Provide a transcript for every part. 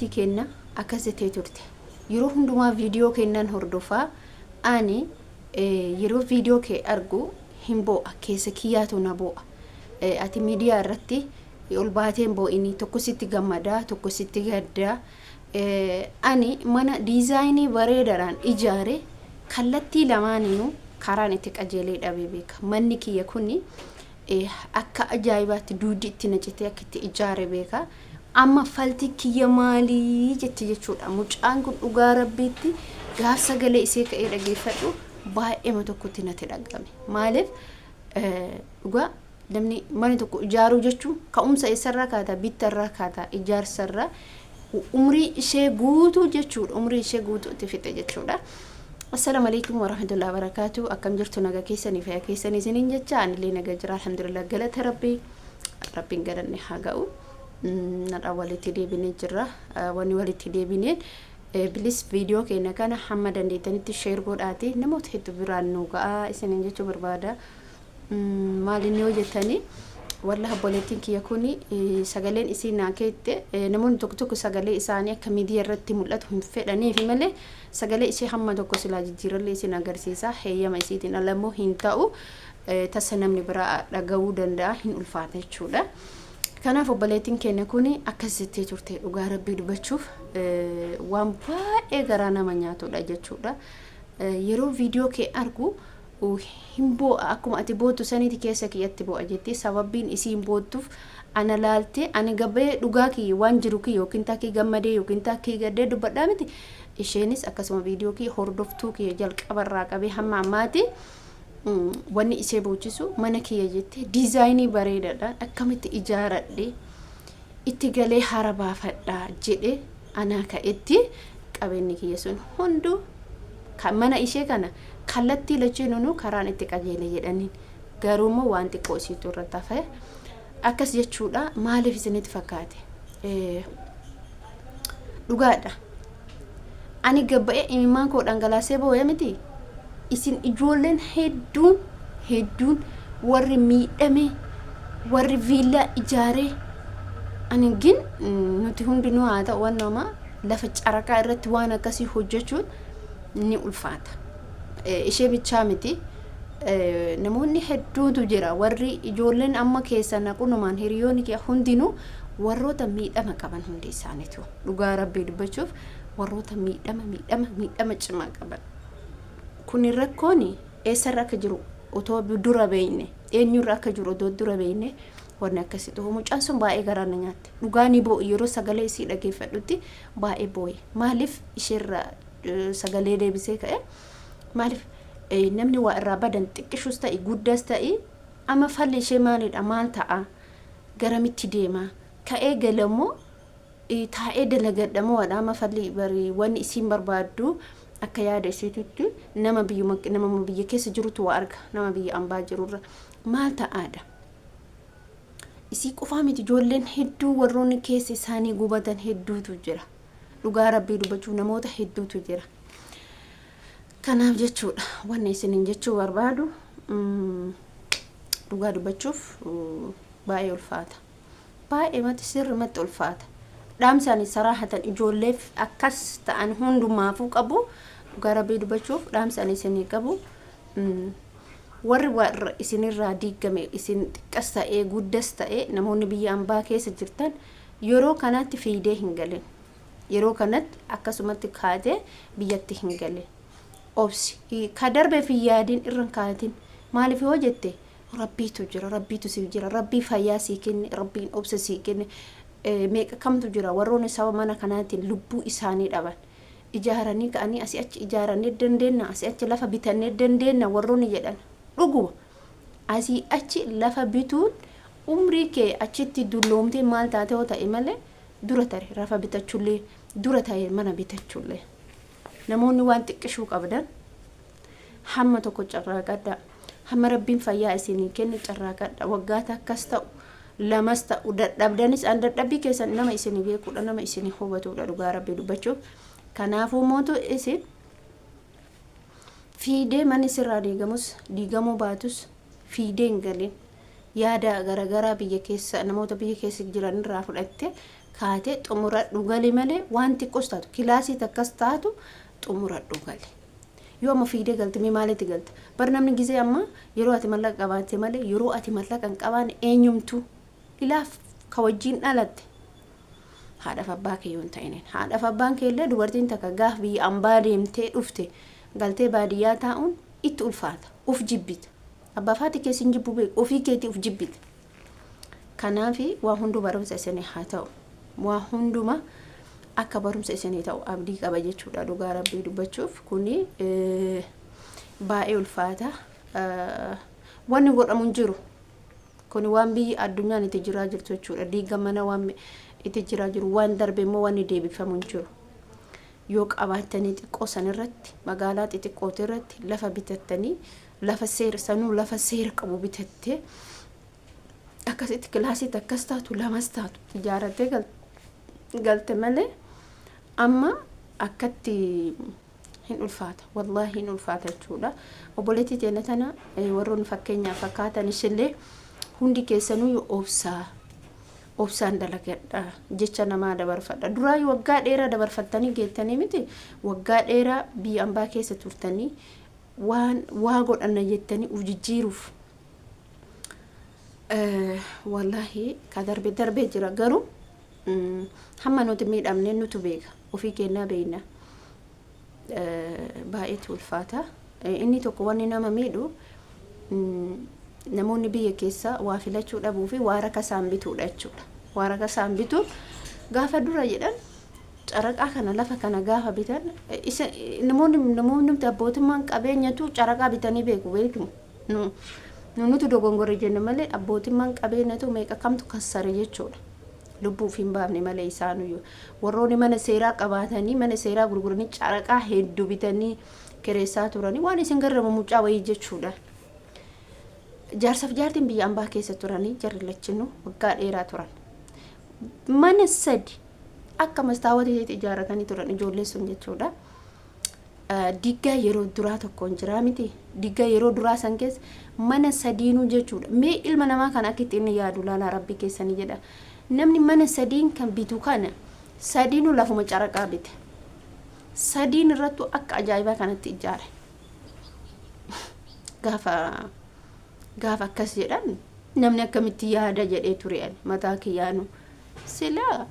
obboleettii kenna akkasitee turte yeroo hundumaa viidiyoo kennan hordofaa ani yeroo viidiyoo kee argu himbo keessa kiyyaatu na bo'a ati miidiyaa irratti ol baateen bo'ini tokko sitti gammadaa tokko sitti gaddaa ani mana diizaayinii bareedaadhaan ijaare kallattii lamaaniinuu karaan itti qajeelee dhabee beeka manni kiyya kuni akka ajaa'ibaatti duudii itti nacitee akka itti ijaare beeka amma falti kiyya maalii jetti jechuudha mucaan kun dhugaa rabbiitti gaaf sagalee isee ka'ee dhageeffadhu baay'ee tokkotti natti dhagame maaliif dhugaa namni mana tokko ijaaruu jechuun ka'umsa isarraa kaataa bittarraa kaataa ijaarsarraa umrii ishee guutuu jechuudha umrii ishee guutuutti fixe jechuudha. Assalamu alaikum warahmatullahi wabarakatuh akkam jirtu naga keessanii fi keessanii isiniin jecha anillee naga jira alhamdulillah galata rabbiin galanne haa ga'u nadha walitti deebinee jirra wanni walitti deebineen bilis viidiyoo keenya kana hamma dandeettanitti sheer godhaati namoota hedduu biraan nu ga'a isiniin jechuu barbaada maalin yoo jettanii wallahi obboleettiin kiyya kuni sagaleen isii naa keette namoonni tokko tokko sagalee isaanii akka miidiyaa irratti mul'atu hin fedhaniif malee sagalee isii hamma tokko silaa jijjiirallee isin agarsiisa heeyyama isiitiin alammoo hin ta'u tasa namni biraa dhaga'uu danda'a hin ulfaata jechuudha. Kanaaf obboleettiin keenya kuni akkasitti turte dhugaa rabbii dubbachuuf waan baay'ee garaa nama nyaatudha jechuudha. Yeroo viidiyoo kee argu himbo akkuma ati bootu saniiti keessa kiyyatti bo'a jettee sababbiin isiin bootuuf ana laalte ani gabee dhugaa kiyya waan jiru kiyya yookiin takkii gammadee yookiin takkii gaddee dubbadhaa miti isheenis akkasuma viidiyoo kiyya hordoftuu kiyya jalqabarraa qabee hamma ammaati wanni isee boochisu mana kiyya jettee diizaayinii bareedaadhaan akkamitti ijaaradhe itti galee hara baafadhaa jedhe anaa ka'etti qabeenyi kiyya sun hunduu mana ishee kana kallattii lacheenuu karaan itti qajeele jedhaniin garuummoo waan xiqqoo isiitu irratti hafe akkas jechuudha maaliif isinitti fakkaate dhugaadha ani gabba'ee imimmaan koo dhangalaasee boo'ee miti isin ijoolleen hedduun warri miidhame warri viillaa ijaaree ani gin nuti hundinuu haa ta'u waan nama lafa caraqaa irratti waan akkasii hojjechuun ni ulfaata ishee bichaa miti namoonni hedduutu jira warri ijoolleen amma keessa naqunumaan hiriyoonni kee hundinuu warroota miidhama qaban hundi isaaniitu dhugaa rabbii dubbachuuf warroota miidhama cimaa qaban kun rakkoon eessarra akka jiru otoo dura beeyne eenyurra akka jiru otoo dura beeyne wanni akkasitti mucaan sun baay'ee garaa na nyaatte dhugaa ni boo'e yeroo sagalee isii dhageeffadhutti baay'ee boo'e maaliif isheerra sagalee deebisee ka'e maaliif namni waa irraa badan xiqqishus ta'e guddaas ta'e amma falli ishee maalidha maal ta'a garamitti deema ka'ee galamoo taa'ee dalagadhamoo wadha amma falli bari wanni isiin barbaaddu akka yaada isiitti nama biyya keessa jirutu waa arga nama biyya ambaa jirurra maal ta'aadha isii qofaa miti ijoolleen hedduu warroonni keessa isaanii gubatan hedduutu jira dhugaa rabbii dubbachuu namoota hedduutu jira. Kanaaf jechuudha wanni isiniin jechuu barbaadu dhugaa dubbachuuf baay'ee ulfaata baay'ee mati sirrimatti ulfaata dhaamsaan saraahatan ijoolleef akkas ta'an hundumaafuu qabu dhugaa rabbii dubbachuuf dhaamsaan isinii qabu warri warra isinirraa diigame isin xiqqas ta'ee guddas ta'ee namoonni biyya ambaa keessa jirtan yeroo kanatti fiidee hin galin yeroo kanatti akkasumatti kaatee biyyatti hin galin obsi ka darbe fi yaadin irran kaatin maaliif yoo jette rabbiitu jira rabbiitu si jira rabbii fayyaa sii kenne rabbiin obsa sii kenne meeqa kamtu jira warroonni sababa mana kanaatiin lubbuu isaanii dhaban ijaaranii ka'anii asii achi ijaaranii dandeenna asii achi lafa bitannee dandeenna warroonni jedhan dhuguma asii achi lafa bituun umrii kee achitti dulloomtee maal taate yoo ta'e malee dura tare lafa bitachuullee dura ta'e mana bitachuullee namoonni waan xiqqishuu qabdan hamma tokko carraaqadha hamma rabbiin fayyaa isinii kenne carraaqadha waggaata akkas ta'u lamas ta'u dadhabdanis an dadhabbii keessan nama isinii beekuudha nama isinii hubatudha dhugaa rabbii dubbachuuf kanaafuu mootu isin fiidee manni sirraa diigamuu baatus fiidee hin galin yaada garagaraa biyya keessa namoota biyya keessa jiran irraa fudhatte kaatee xumuradhu gali malee wanti qostaatu kilaasii takkas taatu xumuradhu gali. Yoo amma fiidee galte mee maalitti galte? Bar namni gisee amma yeroo ati mallaqa qabaate malee yeroo ati mallaqa hin qabaanne eenyumtu ilaaf ka wajjin dhalatte. Haadhaaf abbaa kee yoo hin ta'in haadhaaf abbaan kee illee dubartiin takka gaaf biyya ambaa deemtee dhufte galtee baadiyyaa taa'uun itti ulfaata uf jibbita. Abbaa faati keessin jibbu beeku ofii keetii uf jibbita. Kanaafi waa hundu barumsa isinii haa ta'u. Waa hunduma akka barumsa isinii ta'u abdii qaba jechuudha dhugaa rabbii dubbachuuf kuni baay'ee ulfaata. Wanni godhamu hin jiru. Kuni waan biyyi addunyaan itti jiraa jirtu jechuudha. Diigamana waan itti jiraa jiru waan darbe immoo waan deebifamu hin jiru. Yoo qabaatanii xiqqoo san irratti magaalaa xixiqqooti irratti lafa bitattanii lafa seera qabu bitattee akkasitti kilaasii takkas taatu lamas taatu ijaarrattee galte malee amma akkatti hin ulfaata wallahi hin ulfaata jechuudha. Obboleettii teenya tana warroonni fakkeenyaaf fakkaatan ishillee hundi keessanuu obsaan dalagadha jecha namaa dabarfadha. Duraa waggaa dheeraa dabarfattanii geettanii miti waggaa dheeraa biyya ambaa keessa turtanii waa godhanna jettanii ujijjiiruuf wallahi ka darbee jira garuu hamma nuti miidhamne nutu beeka ofii kennaa beeyna. Baay'eetu ulfaata. Inni tokko wanni nama miidhu namoonni biyya keessa waa filachuu dhabuu fi waa raka isaan bituudha jechuudha. Waa raka isaan bitu gaafa dura jedhan caraqaa kana lafa kana gaafa bitan namoonni abbootummaan qabeenyatu caraqaa bitanii beeku. Nuti dogongorre jenna malee abbootummaan qabeenyatu meeqa kamtu kassare jechuudha. Lubbuuf hin baafne malee isaanuyyuu warroonni mana seeraa qabaatanii mana seeraa gurguranii caraqaa hedduu bitanii kireessaa turanii waan isin garrama mucaa wayii jechuudha. Jaarsaaf jaartiin biyya ambaa keessa turanii jarri lachinu waggaa dheeraa turan. Mana sadi akka mastaawotii ijaarratanii turan ijoollee sun jechuudha. Diggaa yeroo duraa tokko hin jiraa miti. Diggaa yeroo duraa san keessa mana sadiinuu jechuudha. Mee ilma namaa kan akka itti inni yaadu laalaa rabbi keessanii jedha. Namni mana sadiin kan bitu kana sadiinuu lafuma caraqaa bite. Sadiin irrattu akka ajaa'ibaa kanatti ijaare. Gaafa akkas jedhan namni akkamitti yaada jedhee ture mataa kiyyaanu. Sila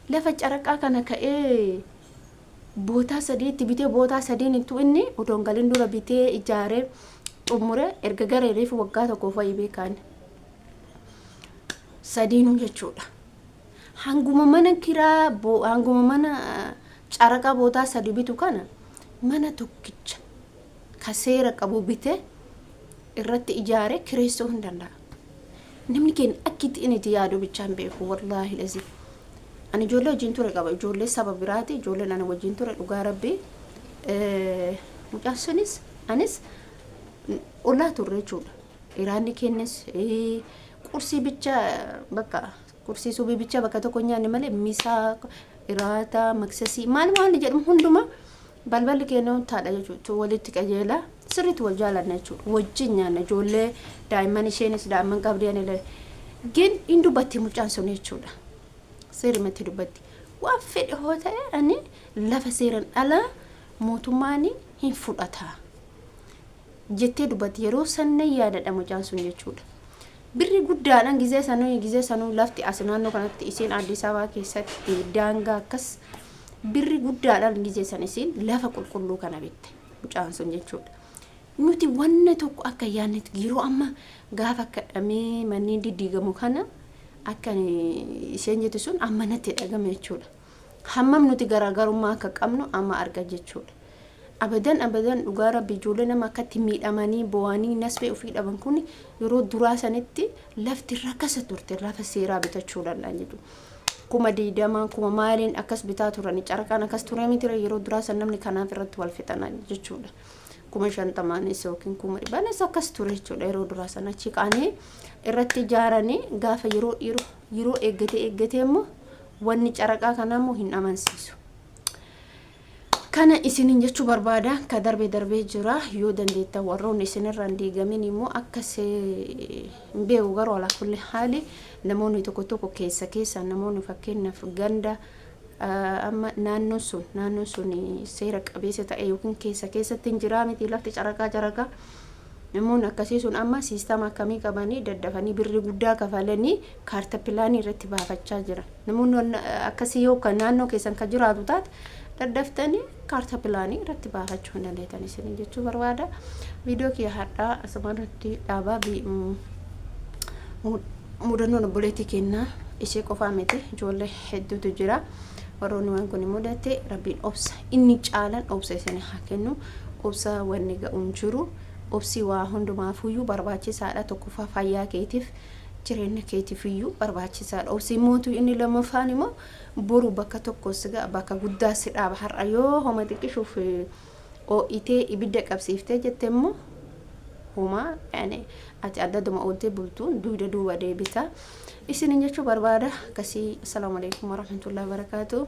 lafa caraqaa kana ka'ee bootaa sadiitti bitee bootaa sadiin ittu inni odoon galin dura bitee ijaaree xumure erga gareereef waggaa tokko fa'i beekan. Sadiinuu jechuudha. Hanguma mana kiraa hanguma mana caraqaa bootaa sadi bitu kana mana tokkicha ka seera qabu bitee irratti ijaare kireessuu hin danda'a. Namni keenya akkitti inni itti yaadu bichaan beeku wallaahi lazi. Ani ijoollee wajjin ture qaba ijoollee saba biraati ijoolleen ana wajjin ture dhugaa rabbii mucaan sunis anis ollaa turre jechuudha. Iraanni kennes qursii bicha bakka qursii subii bicha bakka tokko nyaanne malee misaa iraata maksasii maal jedhamu hunduma balballi keenyaa taadha jechuudha. Walitti qajeelaa sirriitti wal jaalanna jechuudha. Wajjin nyaanna ijoollee daa'imman isheenis daa'imman qabdeen illee gin hin dubbatti mucaan sun jechuudha. Seerimatti dubbatti waan fedhe hoo ta'e ani lafa seeran ala mootummaan hin fudhata jettee dubbatti yeroo sanna yaadadha mucaan sun jechuudha. Birri guddaadhaan gizee sanuu lafti as naannoo kanatti isiin Addis Ababaa keessatti daangaa akkas birri guddaadhaan gizee san isiin lafa qulqulluu kana bitte mucaan sun jechuudha. Nuti wanna tokko akka yaannetti yeroo amma gaafa kadhamee manneen diddiigamu kana akka isheen jettu sun amma natti dhagame jechuudha. Hammam nuti garaagarummaa akka qabnu amma arga jechuudha. Abadan dhugaa rabbi ijoollee nama akkatti miidhamanii bo'anii nasbee ofii dhaban kun yeroo duraa sanitti lafti rakkasa turte lafa seeraa bitachuu danda'an jechuudha. Kuma diidamaan kuma maaliin akkas bitaa turani caraqaan akkas ture miti yeroo duraa san namni kanaaf irratti wal fixan jechuudha. Kuma shantamaanis yookiin kuma dhibbanis akkas ture jechuudha yeroo duraa sana achi qaanii irratti ijaaranii gaafa yeroo eeggatee immoo wanni caraqaa kana immoo hin amansiisu. kana isinin jechuu barbaada ka darbee jira yoo dandeetta warroonni isinirraan diigamin immoo akkasii beeku garuu ala kulli haali namoonni tokko keessa namoonni fakkeenyaaf ganda amma naannoon sun seera qabeessa ta'e yookiin keessatti hin jiraa miti lafti caraqaa namoonni akkasii sun amma siistama akkamii qabanii daddafanii birri guddaa kafalanii kaarta pilaanii irratti baafachaa jira namoonni akkasii yoo kan naannoo keessan ka jiraatu taate daddaftanii kaarta pilaanii irratti baafachuu dandeettan isin jechuu barbaada viidiyoo kiyya hadhaa asumarratti dhaabaa mudannoon obboleettii kennaa ishee qofaa miti ijoollee hedduutu jira warroonni waan kun mudate rabbiin obsa inni caalan obsa isin haa kennu obsa wanni ga'uun jiru obsi waa hundumaafuyyuu barbaachisaadha tokkoffaa fayyaa keetiif jireenya keetiif iyyuu barbaachisaadha obsi mootu inni lammaffaan immoo boru bakka tokko siga bakka guddaa si dhaaba har'a yoo homa xiqqishuuf oo'itee ibidda qabsiiftee jette immoo homa yani ati addaduma oolte bultuun duuba deebita isin jechuu barbaada kasii assalamu alaykum warahmatullahi wabarakatuh